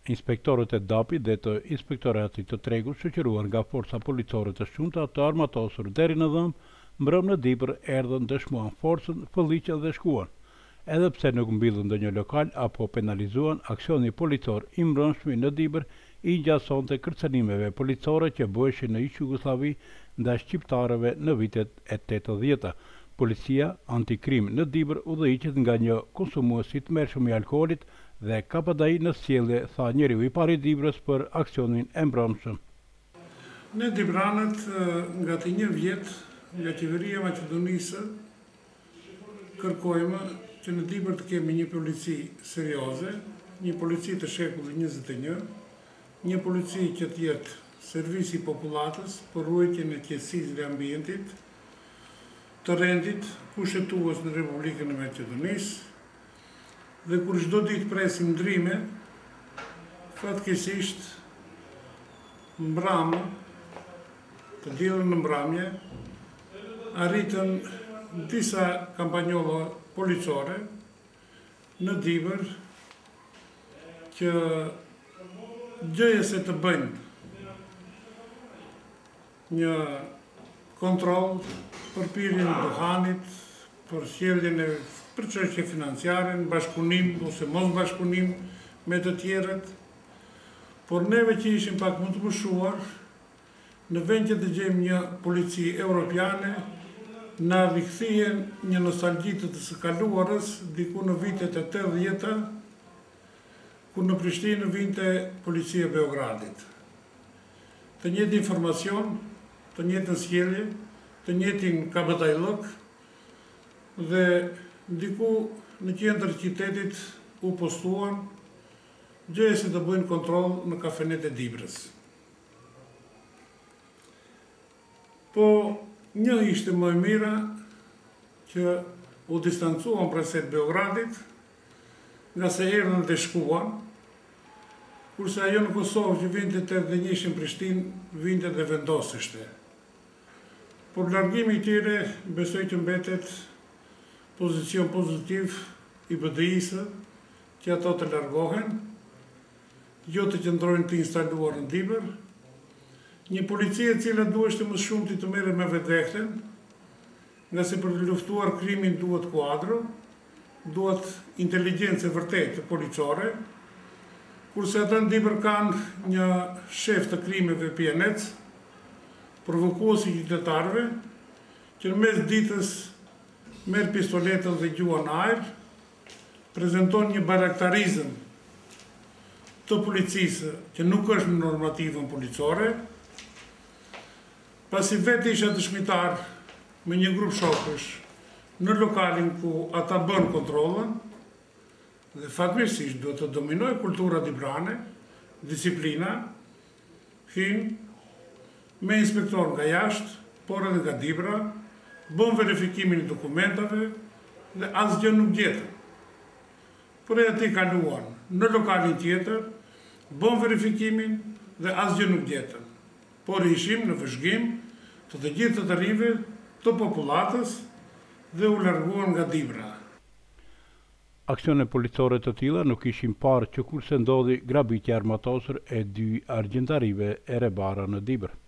Inspektorët e DAP-it dhe të Inspektoratit të Tregut, shoqëruar nga forca policore të shumta të armatosur deri në dhëm, mbrëm në dipër erdhën, dëshmuan forcën, fëlliqën dhe shkuan. Edhe pse nuk mbyllën ndonjë lokal apo penalizuan, aksioni policor i mbrëmshëm në dibër i ngjasonte kërcënimeve policore që bëheshin në Jugosllavi ndaj shqiptarëve në vitet e 80-ta. Policia antikrim në Dibër udhëhiqet nga një konsumues i tmerrshëm i alkoolit dhe KPDI në sjellje, tha njeriu i parë i Dibrës për aksionin e mbrëmshëm. Ne dibranët nga të një vjet nga qeveria Maqedonisë kërkojmë që në Dibër të kemi një polici serioze, një polici të shekullit 21, një polici që të jetë servisi popullatës për ruajtjen e qetësisë dhe ambientit, të rendit kushtetues në Republikën e Maqedonisë, dhe kur çdo ditë presim ndrime, fatkeqësisht mbrëmë, të diellën në mbrëmje, arritën disa kampanjolla policore në Dibër që gjëja se të bëjnë një kontroll për pirjen e duhanit, për sjelljen e për çështje financiare, bashkëpunim ose mos bashkëpunim me të tjerët, por neve që ishim pak më të pushuar, në vend që të gjejmë një polici europiane, na rikthyen një nostalgji të së kaluarës, diku në vitet e 80-ta, kur në Prishtinë vinte policia e Beogradit. Të njëjtin informacion, të njëjtën sjellje, të njëjtin kabadajllëk dhe diku në qendër qytetit u postuan gjëja se të bëjnë kontroll në kafenet e Dibrës. Po një ishte më e mira që u distancuan praset Beogradit, nga se erdhën dhe shkuan, kurse ajo në Kosovë që vinte të erdhënjishin Prishtinë, vinte dhe vendosishte. Por largimi i tyre besoj që mbetet pozicion pozitiv i BDI-së që ato të largohen, jo të qëndrojnë të instaluar në Dibër, një polici e cila duheshte më shumë të merret me vetveten, nga se për të luftuar krimin duhet kuadro, duhet inteligjencë vërtetë policore, kurse ata në Dibër kanë një shef të krimeve PNC, provokuesi i qytetarëve, që në mes ditës merr pistoletën dhe gjuan ajër, prezanton një baraktarizëm të policisë që nuk është në normativën policore, pasi vetë isha dëshmitar me një grup shokësh në lokalin ku ata bën kontrollën, dhe fatmirësisht duhet të dominoj kultura dibrane, disiplina, hin me inspektor nga jashtë, por edhe nga Dibra, bën verifikimin e dokumentave dhe asgjë nuk gjetën. Por e ati kaluan në lokalin tjetër, bën verifikimin dhe asgjë nuk gjetën. Por ishim në vëzhgim të gjithë të rrive të popullatës dhe u larguan nga Dibra. Aksione policore të tilla nuk ishin parë që kurse ndodhi grabitja armatosur e 2 argjentarive e Rebara në Dibër.